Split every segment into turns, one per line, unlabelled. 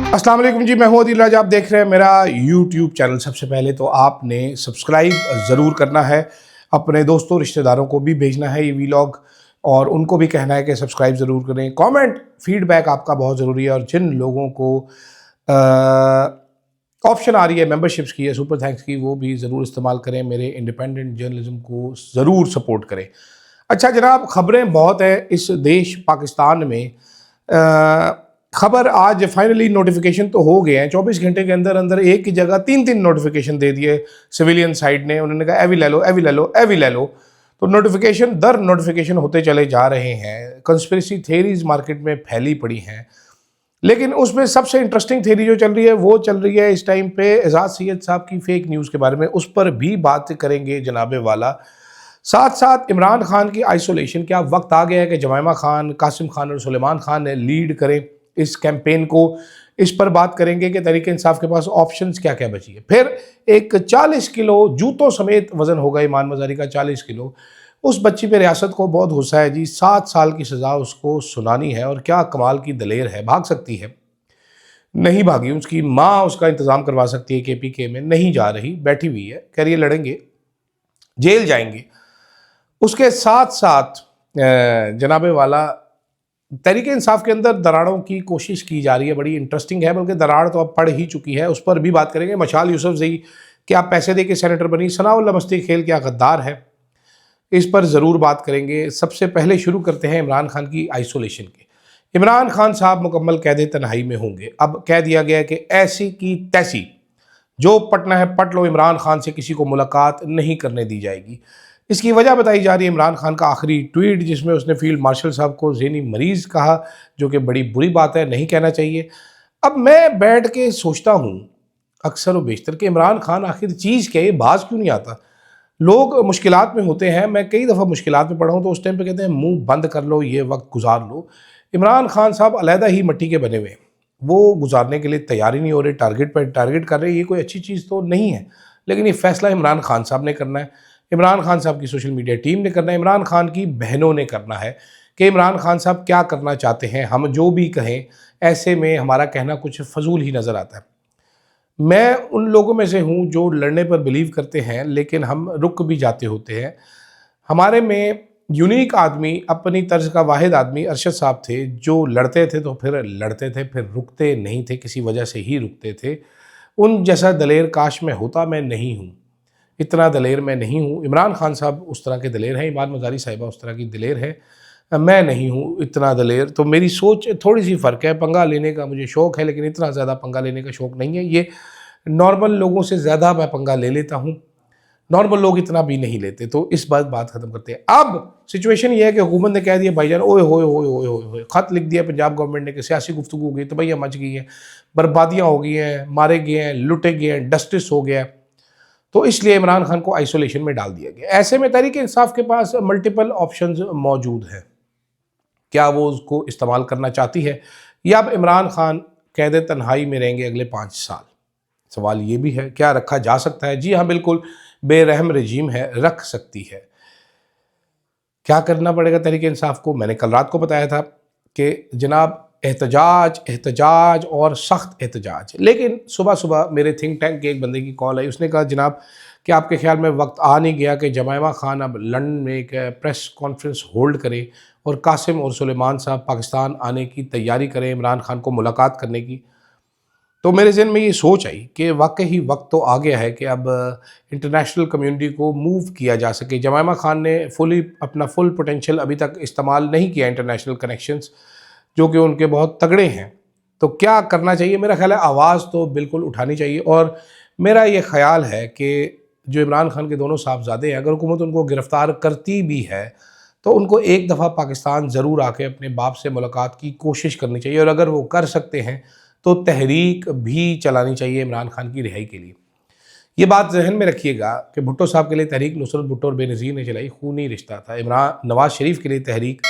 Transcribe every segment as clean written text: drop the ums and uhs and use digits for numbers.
अस्सलाम वालेकुम जी, मैं हूं आदिल राज। आप देख रहे हैं मेरा यूट्यूब चैनल। सबसे पहले तो आपने सब्सक्राइब ज़रूर करना है, अपने दोस्तों रिश्तेदारों को भी भेजना है ये वीलॉग और उनको भी कहना है कि सब्सक्राइब ज़रूर करें। कमेंट फीडबैक आपका बहुत ज़रूरी है और जिन लोगों को ऑप्शन आ रही है मेंबरशिप्स की या सुपर थैंक्स की, वो भी ज़रूर इस्तेमाल करें। मेरे इंडिपेंडेंट जर्नलिज्म को ज़रूर सपोर्ट करें। अच्छा जनाब, खबरें बहुत है इस देश पाकिस्तान में। खबर आज फाइनली नोटिफिकेशन तो हो गए हैं, 24 घंटे के अंदर अंदर एक की जगह तीन तीन नोटिफिकेशन दे दिए सिविलियन साइड ने। उन्होंने कहा एवी ले लो, एवी ले लो, एवी ले लो। तो नोटिफिकेशन दर नोटिफिकेशन होते चले जा रहे हैं। कंस्पिरेसी थेरीज मार्केट में फैली पड़ी हैं, लेकिन उसमें सबसे इंटरेस्टिंग थेरी जो चल रही है वो चल रही है इस टाइम पे एजाज सैयद साहब की फेक न्यूज़ के बारे में। उस पर भी बात करेंगे जनाबे वाला। साथ साथ इमरान खान की आइसोलेशन, क्या वक्त आ गया है कि जमाइमा खान, कासिम खान और सुलेमान खान ने लीड करें इस कैंपेन को। इस पर बात करेंगे कि तहरीक इंसाफ के पास ऑप्शंस क्या क्या बची है। फिर एक 40 किलो जूतों समेत वजन होगा ईमान मजारी का, 40 किलो। उस बच्ची पे रियासत को बहुत गुस्सा है जी। 7 साल की सज़ा उसको सुनानी है और क्या कमाल की दलेर है, भाग सकती है, नहीं भागी। उसकी माँ उसका इंतज़ाम करवा सकती है, KPK में नहीं जा रही, बैठी हुई है, कह रही है लड़ेंगे, जेल जाएंगे। उसके साथ साथ जनाबे वाला तहरीक इंसाफ के अंदर दरारों की कोशिश की जा रही है, बड़ी इंटरेस्टिंग है, बल्कि दरार तो अब पड़ ही चुकी है। उस पर भी बात करेंगे। मशाल यूसुफजई क्या पैसे दे के सेनेटर बनी, सनाउल्लाह मस्ती खेल क्या गद्दार है, इस पर ज़रूर बात करेंगे। सबसे पहले शुरू करते हैं इमरान खान की आइसोलेशन के। इमरान खान साहब मुकम्मल कैद तन्हाई में होंगे। अब कह दिया गया है कि ऐसी की तैसी, जो पटना है पट लो, इमरान खान से किसी को मुलाकात नहीं करने दी जाएगी। इसकी वजह बताई जा रही है इमरान खान का आखिरी ट्वीट, जिसमें उसने फील्ड मार्शल साहब को ज़हनी मरीज़ कहा, जो कि बड़ी बुरी बात है, नहीं कहना चाहिए। अब मैं बैठ के सोचता हूँ अक्सर व बेशतर कि इमरान खान आखिर चीज़ क्या है, बाज क्यों नहीं आता। लोग मुश्किलात में होते हैं, मैं कई दफ़ा मुश्किलात में पड़ा हूँ, तो उस टाइम पे कहते हैं मुंह बंद कर लो, ये वक्त गुजार लो। इमरान खान साहब अलहदा ही मिट्टी के बने हुए हैं, वो गुजारने के लिए तैयार ही नहीं हो रहे, टारगेट पर टारगेट कर रहे हैं। ये कोई अच्छी चीज़ तो नहीं है, लेकिन ये फैसला इमरान खान साहब ने करना है, इमरान खान साहब की सोशल मीडिया टीम ने करना है, इमरान खान की बहनों ने करना है कि इमरान खान साहब क्या करना चाहते हैं। हम जो भी कहें, ऐसे में हमारा कहना कुछ फजूल ही नज़र आता है। मैं उन लोगों में से हूँ जो लड़ने पर बिलीव करते हैं, लेकिन हम रुक भी जाते होते हैं। हमारे में यूनिक आदमी, अपनी तर्ज का वाहिद आदमी अरशद साहब थे, जो लड़ते थे तो फिर लड़ते थे, फिर रुकते नहीं थे, किसी वजह से ही रुकते थे। उन जैसा दलेर काश मैं होता, मैं नहीं हूँ, इतना दलेर मैं नहीं हूँ। इमरान खान साहब उस तरह के दलेर हैं, ईमान मज़ारी साहिबा उस तरह की दलेर है, मैं नहीं हूँ इतना दलेर। तो मेरी सोच थोड़ी सी फ़र्क है। पंगा लेने का मुझे शौक़ है, लेकिन इतना ज़्यादा पंगा लेने का शौक़ नहीं है। ये नॉर्मल लोगों से ज़्यादा मैं पंगा ले लेता हूँ, नॉर्मल लोग इतना भी नहीं लेते। तो इस बात ख़त्म करते हैं। अब सिचुएशन ये है कि हुकूमत ने कह दिया भाईजान, ओए होए होए होए होए होए, ख़त लिख दिया पंजाब गवर्नमेंट ने कि सियासी गुफ्तगू हो गई, तबैयाँ मच गई हैं, बर्बादियाँ हो गई हैं, मारे गए हैं, लुटे गए हैं, जस्टिस हो गया। तो इसलिए इमरान खान को आइसोलेशन में डाल दिया गया। ऐसे में तहरीक इंसाफ के पास मल्टीपल ऑप्शंस मौजूद हैं। क्या वो उसको इस्तेमाल करना चाहती है, या अब इमरान खान कैद तन्हाई में रहेंगे अगले 5 साल? सवाल ये भी है, क्या रखा जा सकता है? जी हाँ, बिल्कुल, बेरहम रजीम है, रख सकती है। क्या करना पड़ेगा तहरीक इंसाफ को? मैंने कल रात को बताया था कि जनाब एहतजाज एहतजाज और सख्त एहतजाज। लेकिन सुबह सुबह मेरे थिंक टैंक के एक बंदे की कॉल आई, उसने कहा जनाब कि आपके ख्याल में वक्त आ नहीं गया कि जमाइमा खान अब लंदन में एक प्रेस कॉन्फ्रेंस होल्ड करें और कासिम और सुलेमान साहब पाकिस्तान आने की तैयारी करें, इमरान खान को मुलाकात करने की? तो मेरे ज़हन में ये सोच आई कि वाकई वक्त तो आ गया है कि अब इंटरनेशनल कम्युनिटी को मूव किया जा सके। जमाइमा खान ने अपना फुल पोटेंशियल अभी तक इस्तेमाल नहीं किया, इंटरनेशनल कनेक्शंस जो कि उनके बहुत तगड़े हैं। तो क्या करना चाहिए? मेरा ख्याल है आवाज़ तो बिल्कुल उठानी चाहिए। और मेरा ये ख्याल है कि जो इमरान खान के दोनों साहबजादे हैं, अगर हुकूमत उनको गिरफ़्तार करती भी है तो उनको एक दफ़ा पाकिस्तान ज़रूर आके अपने बाप से मुलाकात की कोशिश करनी चाहिए। और अगर वो कर सकते हैं तो तहरीक भी चलानी चाहिए इमरान खान की रिहाई के लिए। ये बात जहन में रखिएगा कि भुट्टो साहब के लिए तहरीक नुसरत भुट्टो और बेनज़ीर ने चलाई, खूनी रिश्ता था। नवाज़ शरीफ के लिए तहरीक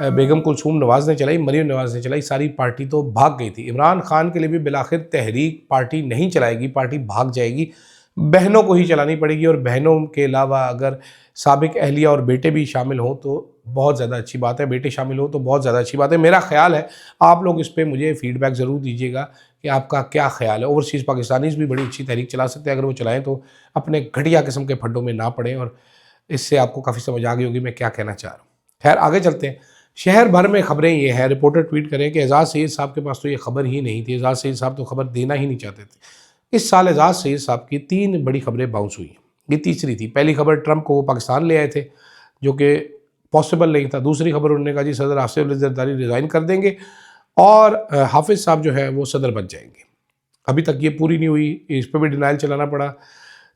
बेगम कुलसूम नवाज़ ने चलाई, मरीम नवाज़ ने चलाई, सारी पार्टी तो भाग गई थी। इमरान खान के लिए भी बिलाखिर तहरीक पार्टी नहीं चलाएगी, पार्टी भाग जाएगी, बहनों को ही चलानी पड़ेगी। और बहनों के अलावा अगर साबिक अहलिया और बेटे भी शामिल हों तो बहुत ज़्यादा अच्छी बात है, बेटे शामिल हो तो बहुत ज़्यादा अच्छी बात है। मेरा ख्याल है आप लोग इस पे मुझे फीडबैक ज़रूर दीजिएगा कि आपका क्या ख्याल है। ओवरसीज़ पाकिस्तानीज़ भी बड़ी अच्छी तहरीक चला सकते हैं, अगर वो चलाएँ तो अपने घटिया किस्म के फंडों में ना पड़ें, और इससे आपको काफ़ी समझ आ गई होगी मैं क्या कहना चाह रहा हूँ। खैर आगे चलते हैं। शहर भर में खबरें ये हैं, रिपोर्टर ट्वीट करें कि एजाज़ सईद साहब के पास तो ये खबर ही नहीं थी, एजाज़ सईद साहब तो खबर देना ही नहीं चाहते थे। इस साल एजाज़ सईद साहब की 3 बड़ी खबरें बाउंस हुई, ये तीसरी थी। पहली खबर ट्रंप को वो पाकिस्तान ले आए थे, जो कि पॉसिबल नहीं था। दूसरी खबर उन्होंने कहा जी सदर आसिफ अली जरदारी रिज़ाइन कर देंगे और हाफिज़ साहब जो है वो सदर बन जाएंगे। अभी तक ये पूरी नहीं हुई, इस पर भी डिनाइल चलाना पड़ा।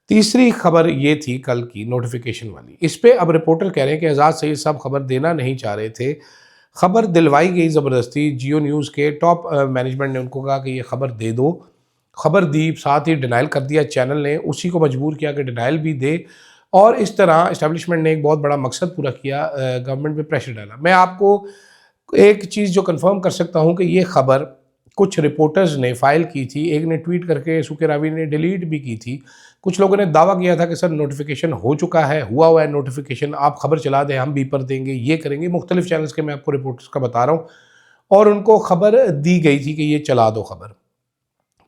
तीसरी खबर ये थी कल की नोटिफिकेशन वाली, इस पे अब रिपोर्टर कह रहे हैं कि एजाज़ सईद साहब खबर देना नहीं चाह रहे थे, खबर दिलवाई गई ज़बरदस्ती। जियो न्यूज़ के टॉप मैनेजमेंट ने उनको कहा कि ये खबर दे दो, खबर दी, साथ ही डिनाइल कर दिया। चैनल ने उसी को मजबूर किया कि डिनाइल भी दे, और इस तरह इस्टेब्लिशमेंट ने एक बहुत बड़ा मकसद पूरा किया, गवर्नमेंट पे प्रेशर डाला। मैं आपको एक चीज़ जो कंफर्म कर सकता हूँ कि ये खबर कुछ रिपोर्टर्स ने फाइल की थी, एक ने ट्वीट करके सुके रावी ने डिलीट भी की थी। कुछ लोगों ने दावा किया था कि सर नोटिफिकेशन हो चुका है, हुआ हुआ है नोटिफिकेशन, आप खबर चला दें, हम बीपर देंगे, ये करेंगे। मुख्तलिफ चैनल्स के मैं आपको रिपोर्टर्स का बता रहा हूँ, और उनको खबर दी गई थी कि ये चला दो खबर।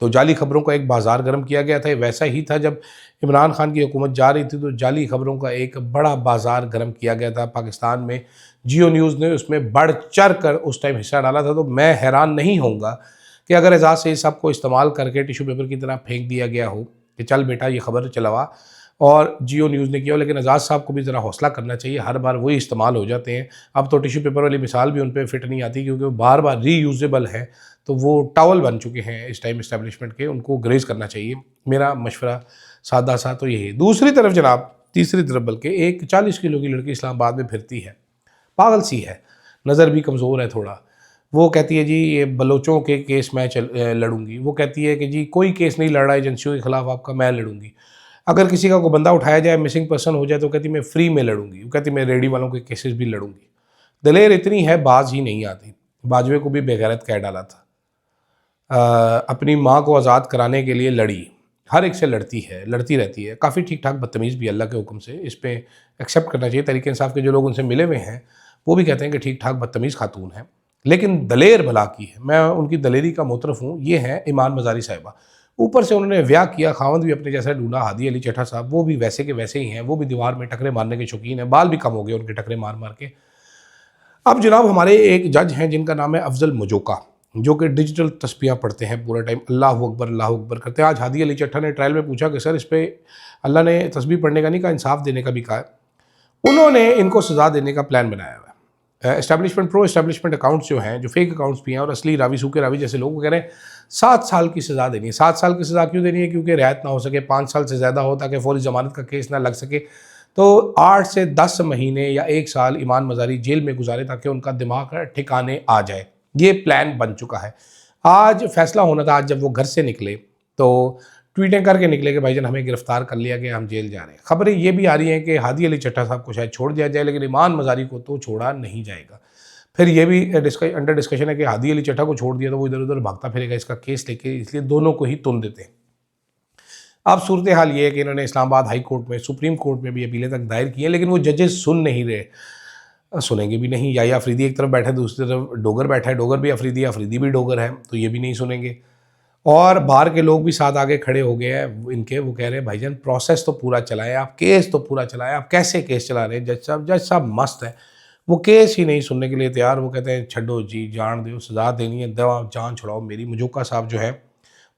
तो जाली खबरों का एक बाज़ार गर्म किया गया था। वैसा ही था जब इमरान खान की हुकूमत जा रही थी तो जाली खबरों का एक बड़ा बाज़ार गर्म किया गया था पाकिस्तान में। जियो न्यूज़ ने उसमें बढ़ चढ़ कर उस टाइम हिस्सा डाला था। तो मैं हैरान नहीं होऊंगा कि अगर एजाज़ सईद साहब को इस्तेमाल करके टिशू पेपर की तरह फेंक दिया गया हो कि चल बेटा ये खबर चलवा, और जियो न्यूज़ ने किया हो। लेकिन एजाज़ साहब को भी ज़रा हौसला करना चाहिए, हर बार वही इस्तेमाल हो जाते हैं। अब तो टिशू पेपर वाली मिसाल भी उन पर फिट नहीं आती, क्योंकि वो बार बार रीयूजेबल है, तो वो टॉवल बन चुके हैं इस टाइम इस्टेब्लिशमेंट के। उनको ग्रेज करना चाहिए, मेरा मशवरा सादा सा तो यही है। दूसरी तरफ जनाब, तीसरी तरफ बल्कि, एक 40 किलो की लड़की इस्लामाबाद में फिरती है, पागल सी है, नज़र भी कमज़ोर है थोड़ा। वो कहती है जी ये बलोचों के केस मैं लड़ूंगी। वो कहती है कि जी कोई केस नहीं लड़ रहा एजेंसियों के खिलाफ आपका, मैं लड़ूंगी। अगर किसी का कोई बंदा उठाया जाए, मिसिंग पर्सन हो जाए, तो कहती मैं फ्री में लड़ूंगी। वो कहती मैं रेडी वालों के केसेस भी लड़ूंगी। दलेर इतनी है, बाज ही नहीं आती। बाजवे को भी बेगैरत कह डाला था। अपनी माँ को आज़ाद कराने के लिए लड़ी, हर एक से लड़ती है, लड़ती रहती है। काफ़ी ठीक ठाक बदतमीज़ भी, अल्लाह के हुक्म से इस पे एक्सेप्ट करना चाहिए। तरीके इंसाफ के जो लोग उनसे मिले हुए हैं वो भी कहते हैं कि ठीक ठाक बदतमीज़ खातून है, लेकिन दलेर भला की है। मैं उनकी दलेरी का मोतरफ हूँ। ये हैं ईमान मज़ारी साहिबा। ऊपर से उन्होंने ब्याह किया, खावंद भी अपने जैसा ढूंढा, हादी अली चट्टा साहब, वो भी वैसे के वैसे ही हैं। वो भी दीवार में टकरे मारने के शौकीन हैं, बाल भी कम हो गए उनके टकरे मार मार के। अब जनाब हमारे एक जज हैं जिनका नाम है अफजल मजोका, जो कि डिजिटल तस्बीहां पढ़ते हैं पूरा टाइम, अल्लाह अकबर करते हैं। आज हादी अली चट्टा ने ट्रायल में पूछा कि सर इस पर अल्लाह ने तस्बीह पढ़ने का नहीं कहा, इंसाफ देने का भी कहा है। उन्होंने इनको सज़ा देने का प्लान बनाया हुआ है। एस्टैब्लिशमेंट प्रो एस्टैब्लिशमेंट अकाउंट्स जो हैं, जो फेक अकाउंट्स भी हैं, और असली रावी सूखे रावी जैसे लोग कह रहे हैं 7 साल की सज़ा देनी है। 7 साल की सज़ा क्यों देनी है? क्योंकि रियायत ना हो सके, 5 साल से ज़्यादा हो ताकि फौरी ज़मानत का केस ना लग सके। तो 8 से 10 महीने या 1 साल ईमान मज़ारी जेल में गुजारे ताकि उनका दिमाग ठिकाने आ जाए। ये प्लान बन चुका है। आज फैसला होना था, आज जब वो घर से निकले तो ट्वीटें करके निकले कि भाईजान हमें गिरफ्तार कर लिया गया, हम जेल जा रहे हैं। खबरें ये भी आ रही हैं कि हादी अली चट्टा साहब को शायद छोड़ दिया जाए, लेकिन ईमान मज़ारी को तो छोड़ा नहीं जाएगा। फिर ये भी अंडर डिस्कशन है कि हादी अली चट्टा को छोड़ दिया तो वो इधर उधर भागता फिरेगा इसका केस लेके, इसलिए दोनों को ही तुन देते हैं। अब सूरत हाल ये है कि इन्होंने इस्लामाबाद हाई कोर्ट में, सुप्रीम कोर्ट में भी अपीलें तक दायर की है, लेकिन वो जजेस सुन नहीं रहे, सुनेंगे भी नहीं। या अफरीदी एक तरफ बैठा है, दूसरी तरफ डोगर बैठा है, डोगर भी अफरीदी, अफरीदी भी डोगर है, तो ये भी नहीं सुनेंगे। और बाहर के लोग भी साथ आगे खड़े हो गए हैं इनके। वो कह रहे हैं भाईजान प्रोसेस तो पूरा चलाएं आप, केस तो पूरा चलाएं आप। कैसे केस चला रहे हैं जज साहब मस्त है, वो केस ही नहीं सुनने के लिए तैयार। वो कहते हैं छड्डो जी, जान दो, सज़ा देनी है, दवा जान छुड़ाओ मेरी। मजूका साहब जो है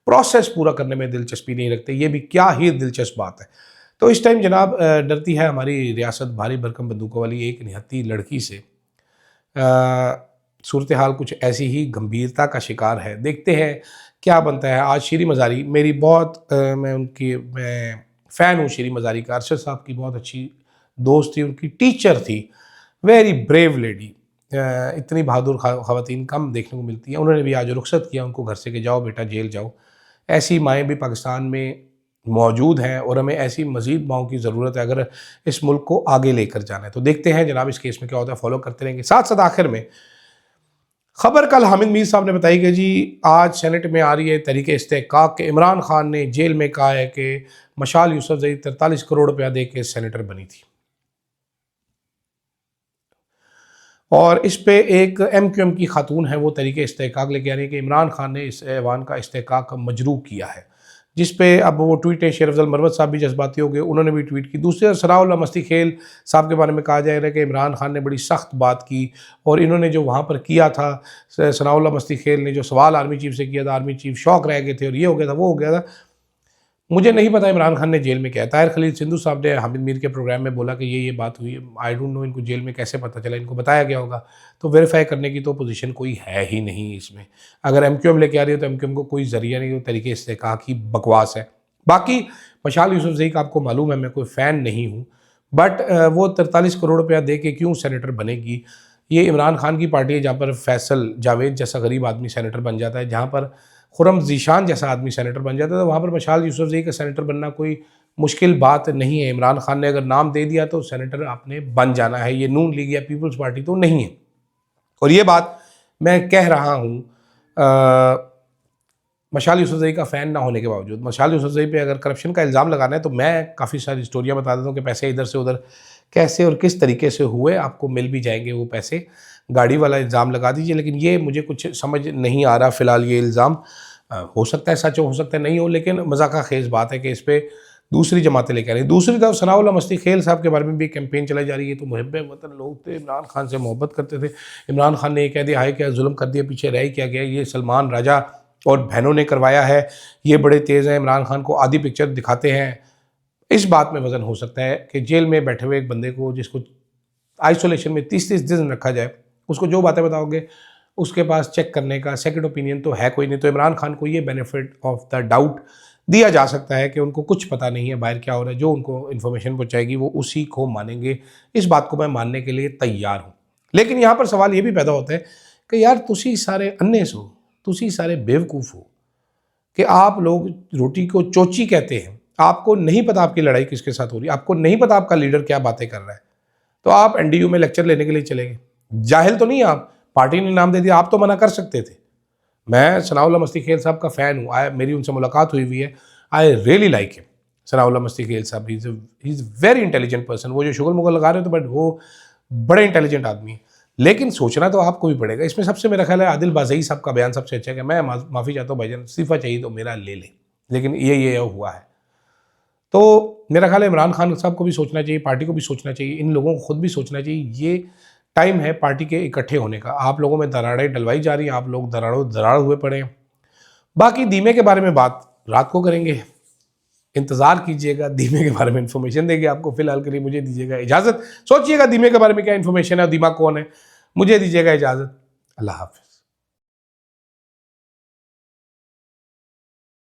प्रोसेस पूरा करने में दिलचस्पी नहीं रखते। ये भी क्या ही दिलचस्प बात है। तो इस टाइम जनाब डरती है हमारी रियासत भारी भरकम बंदूकों वाली एक निहत्ती लड़की से। सूरत हाल कुछ ऐसी ही गंभीरता का शिकार है। देखते हैं क्या बनता है। आज शीरी मज़ारी मेरी बहुत मैं फ़ैन हूँ शीरी मज़ारी का। अरशद साहब की बहुत अच्छी दोस्त थी, उनकी टीचर थी, वेरी ब्रेव लेडी। इतनी बहादुर ख़वातीन कम देखने को मिलती हैं। उन्होंने भी आज रुखसत किया उनको घर से कि जाओ बेटा जेल जाओ। ऐसी माएँ भी पाकिस्तान में मौजूद हैं और हमें ऐसी मज़ीद माओं की ज़रूरत है अगर इस मुल्क को आगे लेकर जाना है। तो देखते हैं जनाब इस केस में क्या होता है, फॉलो करते रहेंगे। साथ साथ आखिर में खबर कल हामिद मीर साहब ने बताई कि जी आज सेनेट में आ रही है तहरीक इस्तेहकाक के इमरान खान ने जेल में कहा है कि मशाल यूसुफजई 43 करोड़ रुपया दे के सेनेटर बनी थी। और इस पे एक MQM की खातून है, वो तरीके इस्तेहकाक लेके आ रही है कि इमरान खान ने इस ऐवान का इस्तेहकाक मजरू किया है, जिस पे अब वो ट्वीट है। शेर अफजल मरवत साहब भी जज्बाती हो गए, उन्होंने भी ट्वीट की। दूसरे सनाउल्लाह मस्ती खेल साहब के बारे में कहा जा रहा है कि इमरान खान ने बड़ी सख्त बात की और इन्होंने जो वहाँ पर किया था, सनाउल्लाह मस्ती खेल ने जो सवाल आर्मी चीफ से किया था, आर्मी चीफ शौक रह गए थे और ये हो गया था, वो हो गया था। मुझे नहीं पता इमरान खान ने जेल में क्या है। ताहिर खलील सिंधु साहब ने हामिद मीर के प्रोग्राम में बोला कि ये बात हुई। आई डोंट नो इनको जेल में कैसे पता चला, इनको बताया गया होगा। तो वेरीफाई करने की तो पोजीशन कोई है ही नहीं इसमें। अगर MQM लेके आ रही है तो MQM को कोई जरिया नहीं, वो तरीके से कहा कि बकवास है। बाकी मशाल यूसुफजई का आपको मालूम है, मैं कोई फ़ैन नहीं हूँ, बट वो 43 करोड़ रुपया दे के क्यों सेनेटर बनेगी? ये इमरान खान की पार्टी है जहाँ पर फैसल जावेद जैसा गरीब आदमी सेनेटर बन जाता है, जहाँ पर खुरम जीशान जैसा आदमी सेनेटर बन जाता है, तो वहाँ पर मशाल यूसुफजई का सेनेटर बनना कोई मुश्किल बात नहीं है। इमरान खान ने अगर नाम दे दिया तो सेनेटर आपने बन जाना है। ये नून लीग या पीपल्स पार्टी तो नहीं है। और ये बात मैं कह रहा हूँ मशाल यूसुफजई का फ़ैन ना होने के बावजूद। मशाल यूसुफजई पे अगर करप्शन का इल्ज़ाम लगाना है तो मैं काफ़ी सारी स्टोरियाँ बता देता हूँ कि पैसे इधर से उधर कैसे और किस तरीके से हुए, आपको मिल भी जाएंगे वो पैसे। गाड़ी वाला इल्ज़ाम लगा दीजिए, लेकिन ये मुझे कुछ समझ नहीं आ रहा फ़िलहाल ये इल्ज़ाम। हो सकता है सच हो सकता है नहीं हो, लेकिन मजाका खेज़ बात है कि इस पर दूसरी जमातें लेकर आ रही। दूसरी तरफ सनाउल्लाह मस्ती खेल साहब के बारे में भी कैंपेन चलाई जा रही है। तो मुहब्ब वतन लोग थे, इमरान खान से मोहब्बत करते थे। इमरान खान ने ये कह दिया हाय क्या जुल्म कर दिया, पीछे रह क्या गया, ये सलमान राजा और बहनों ने करवाया है, ये बड़े तेज़ हैं, इमरान खान को आधी पिक्चर दिखाते हैं। इस बात में वज़न हो सकता है कि जेल में बैठे हुए एक बंदे को, जिसको आइसोलेशन में 30-30 दिन रखा जाए, उसको जो बातें बताओगे उसके पास चेक करने का सेकंड ओपिनियन तो है कोई नहीं। तो इमरान खान को ये बेनिफिट ऑफ द डाउट दिया जा सकता है कि उनको कुछ पता नहीं है बाहर क्या हो रहा है, जो उनको इन्फॉर्मेशन पहुंचाएगी वो उसी को मानेंगे। इस बात को मैं मानने के लिए तैयार हूँ। लेकिन यहाँ पर सवाल ये भी पैदा होता है कि यार तुसी सारे अन्ने सो, तुसी सारे बेवकूफ़ हो कि आप लोग रोटी को चोची कहते हैं। आपको नहीं पता आपकी लड़ाई किसके साथ हो रही है, आपको नहीं पता आपका लीडर क्या बातें कर रहा है, तो आप NDU में लेक्चर लेने के लिए चले गए। जाहिल तो नहीं आप, पार्टी ने नाम दे दिया, आप तो मना कर सकते थे। मैं सनाउल्लाह मस्ती खेल साहब का फ़ैन हूँ, मेरी उनसे मुलाकात हुई है। I really like him. Sanaullah मस्ती खेल साहब he is very intelligent person. वो जो शुगर मुगल लगा रहे हो तो बट वो बड़े इंटेलिजेंट आदमी है। लेकिन सोचना तो आपको भी पड़ेगा। इसमें सबसे मेरा ख्याल है आदिल बाज़ई साहब का बयान सबसे अच्छा है कि मैं माफ़ी चाहता हूँ भाईजान, इस्तीफ़ा चाहिए तो मेरा ले ले, लेकिन ये हुआ है। तो मेरा ख्याल है इमरान खान साहब को भी सोचना चाहिए, पार्टी को भी सोचना चाहिए, इन लोगों को खुद भी सोचना चाहिए। ये टाइम है पार्टी के इकट्ठे होने का। आप लोगों में दरारें डलवाई जा रही हैं, आप लोग दराड़ हुए पड़े हैं। बाकी धीमे के बारे में बात रात को करेंगे, इंतज़ार कीजिएगा। धीमे के बारे में इन्फॉर्मेशन देंगे आपको। फिलहाल के लिए मुझे दीजिएगा इजाज़त। सोचिएगा धीमे के बारे में क्या इन्फॉर्मेशन है, धीमा कौन है, मुझे दीजिएगा इजाज़त। अल्लाह हाफ़िज़।